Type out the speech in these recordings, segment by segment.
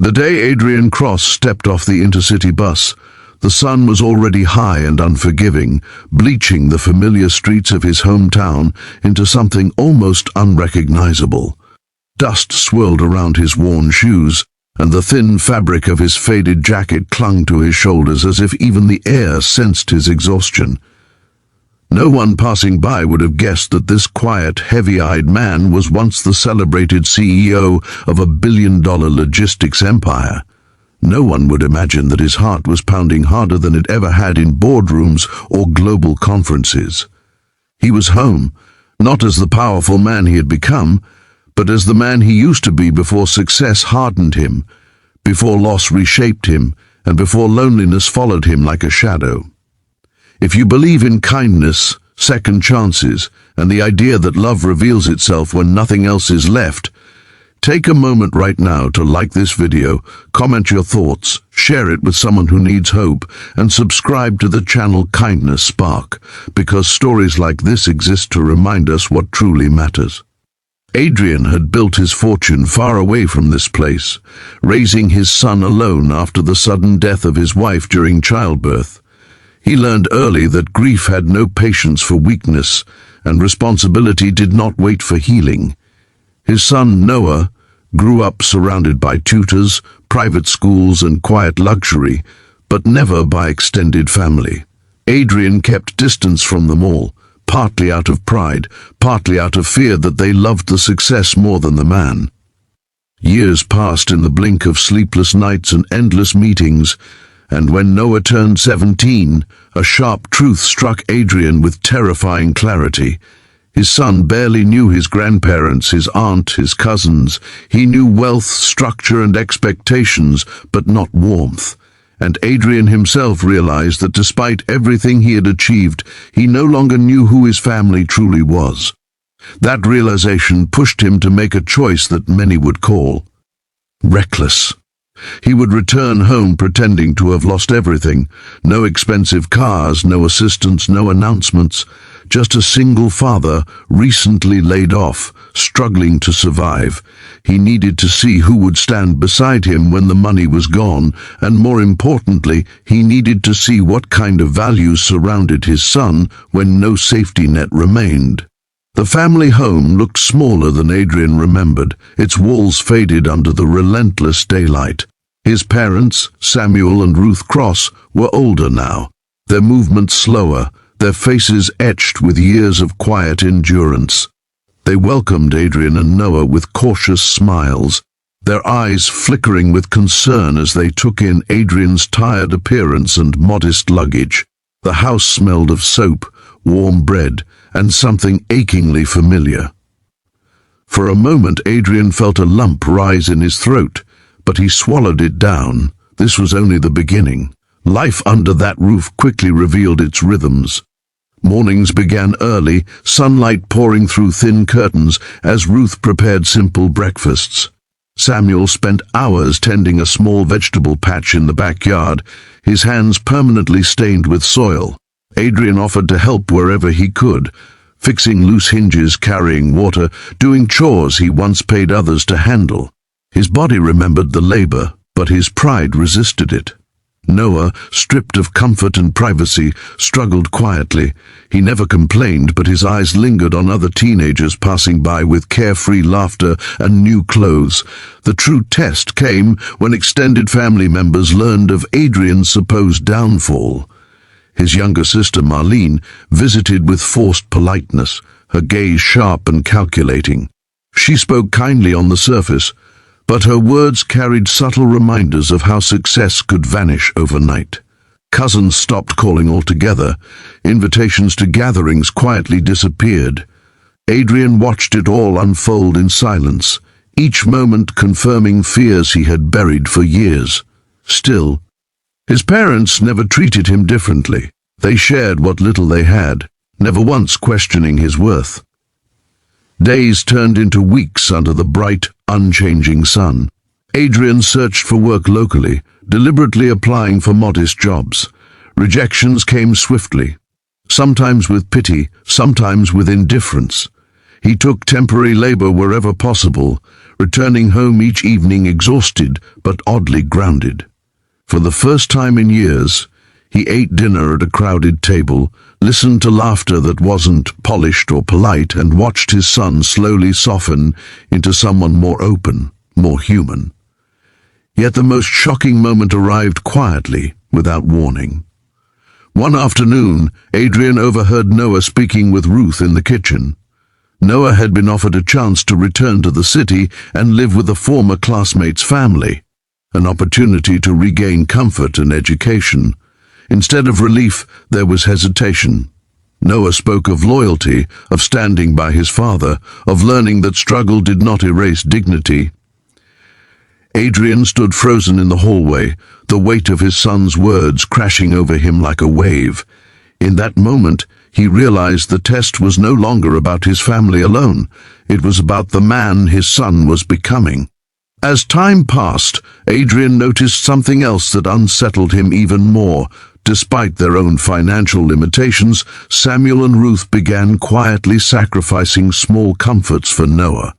The day Adrian Cross stepped off the intercity bus, the sun was already high and unforgiving, bleaching the familiar streets of his hometown into something almost unrecognizable. Dust swirled around his worn shoes, and the thin fabric of his faded jacket clung to his shoulders as if even the air sensed his exhaustion. No one passing by would have guessed that this quiet, heavy-eyed man was once the celebrated CEO of a billion-dollar logistics empire. No one would imagine that his heart was pounding harder than it ever had in boardrooms or global conferences. He was home, not as the powerful man he had become, but as the man he used to be before success hardened him, before loss reshaped him, and before loneliness followed him like a shadow. If you believe in kindness, second chances, and the idea that love reveals itself when nothing else is left, take a moment right now to like this video, comment your thoughts, share it with someone who needs hope, and subscribe to the channel Kindness Spark, because stories like this exist to remind us what truly matters. Adrian had built his fortune far away from this place, raising his son alone after the sudden death of his wife during childbirth. He learned early that grief had no patience for weakness, and responsibility did not wait for healing. His son, Noah, grew up surrounded by tutors, private schools, and quiet luxury, but never by extended family. Adrian kept distance from them all, partly out of pride, partly out of fear that they loved the success more than the man. Years passed in the blink of sleepless nights and endless meetings, and when Noah turned 17, a sharp truth struck Adrian with terrifying clarity. His son barely knew his grandparents, his aunt, his cousins. He knew wealth, structure, and expectations, but not warmth. And Adrian himself realized that despite everything he had achieved, he no longer knew who his family truly was. That realization pushed him to make a choice that many would call reckless. He would return home pretending to have lost everything. No expensive cars, no assistance, no announcements. Just a single father, recently laid off, struggling to survive. He needed to see who would stand beside him when the money was gone, and more importantly, he needed to see what kind of values surrounded his son when no safety net remained. The family home looked smaller than Adrian remembered, its walls faded under the relentless daylight. His parents, Samuel and Ruth Cross, were older now, their movements slower, their faces etched with years of quiet endurance. They welcomed Adrian and Noah with cautious smiles, their eyes flickering with concern as they took in Adrian's tired appearance and modest luggage. The house smelled of soap, warm bread, and something achingly familiar. For a moment Adrian felt a lump rise in his throat, but he swallowed it down. This was only the beginning. Life under that roof quickly revealed its rhythms. Mornings began early, sunlight pouring through thin curtains as Ruth prepared simple breakfasts. Samuel spent hours tending a small vegetable patch in the backyard, his hands permanently stained with soil. Adrian offered to help wherever he could, fixing loose hinges, carrying water, doing chores he once paid others to handle. His body remembered the labor, but his pride resisted it. Noah, stripped of comfort and privacy, struggled quietly. He never complained, but his eyes lingered on other teenagers passing by with carefree laughter and new clothes. The true test came when extended family members learned of Adrian's supposed downfall. His younger sister, Marlene, visited with forced politeness, her gaze sharp and calculating. She spoke kindly on the surface, but her words carried subtle reminders of how success could vanish overnight. Cousins stopped calling altogether. Invitations to gatherings quietly disappeared. Adrian watched it all unfold in silence, each moment confirming fears he had buried for years. Still, his parents never treated him differently. They shared what little they had, never once questioning his worth. Days turned into weeks under the bright, unchanging sun. Adrian searched for work locally, deliberately applying for modest jobs. Rejections came swiftly, sometimes with pity, sometimes with indifference. He took temporary labor wherever possible, returning home each evening exhausted but oddly grounded. For the first time in years, he ate dinner at a crowded table, listened to laughter that wasn't polished or polite, and watched his son slowly soften into someone more open, more human. Yet the most shocking moment arrived quietly, without warning. One afternoon, Adrian overheard Noah speaking with Ruth in the kitchen. Noah had been offered a chance to return to the city and live with a former classmate's family, an opportunity to regain comfort and education. Instead of relief, there was hesitation. Noah spoke of loyalty, of standing by his father, of learning that struggle did not erase dignity. Adrian stood frozen in the hallway, the weight of his son's words crashing over him like a wave. In that moment, he realized the test was no longer about his family alone. It was about the man his son was becoming. As time passed, Adrian noticed something else that unsettled him even more. Despite their own financial limitations, Samuel and Ruth began quietly sacrificing small comforts for Noah.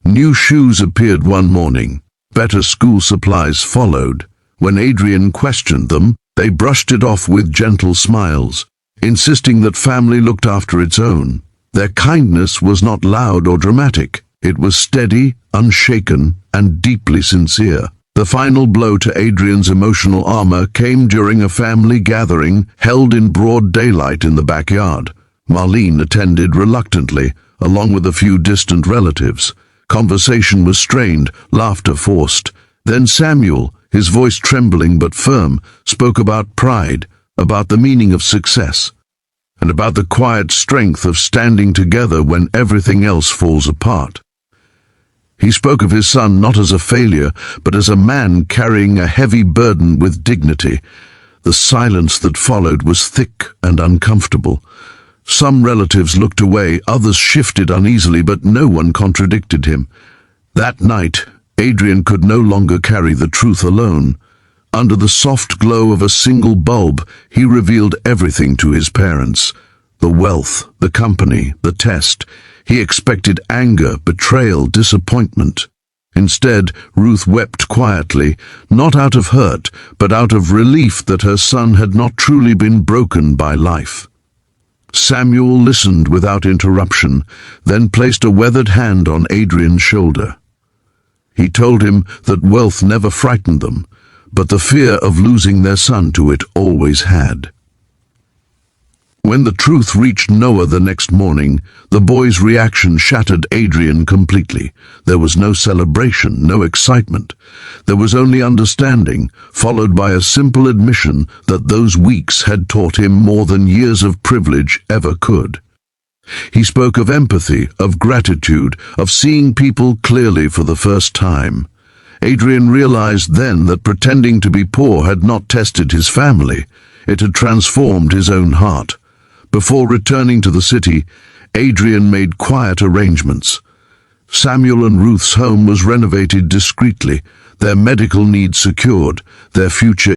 New shoes appeared one morning. Better school supplies followed. When Adrian questioned them, they brushed it off with gentle smiles, insisting that family looked after its own. Their kindness was not loud or dramatic. It was steady, unshaken, and deeply sincere. The final blow to Adrian's emotional armor came during a family gathering held in broad daylight in the backyard. Marlene attended reluctantly, along with a few distant relatives. Conversation was strained, laughter forced. Then Samuel, his voice trembling but firm, spoke about pride, about the meaning of success, and about the quiet strength of standing together when everything else falls apart. He spoke of his son not as a failure, but as a man carrying a heavy burden with dignity. The silence that followed was thick and uncomfortable. Some relatives looked away, others shifted uneasily, but no one contradicted him. That night, Adrian could no longer carry the truth alone. Under the soft glow of a single bulb, he revealed everything to his parents. The wealth, the company, the test. He expected anger, betrayal, disappointment. Instead, Ruth wept quietly, not out of hurt, but out of relief that her son had not truly been broken by life. Samuel listened without interruption, then placed a weathered hand on Adrian's shoulder. He told him that wealth never frightened them, but the fear of losing their son to it always had. When the truth reached Noah the next morning, the boy's reaction shattered Adrian completely. There was no celebration, no excitement. There was only understanding, followed by a simple admission that those weeks had taught him more than years of privilege ever could. He spoke of empathy, of gratitude, of seeing people clearly for the first time. Adrian realized then that pretending to be poor had not tested his family. It had transformed his own heart. Before returning to the city, Adrian made quiet arrangements. Samuel and Ruth's home was renovated discreetly, their medical needs secured, their future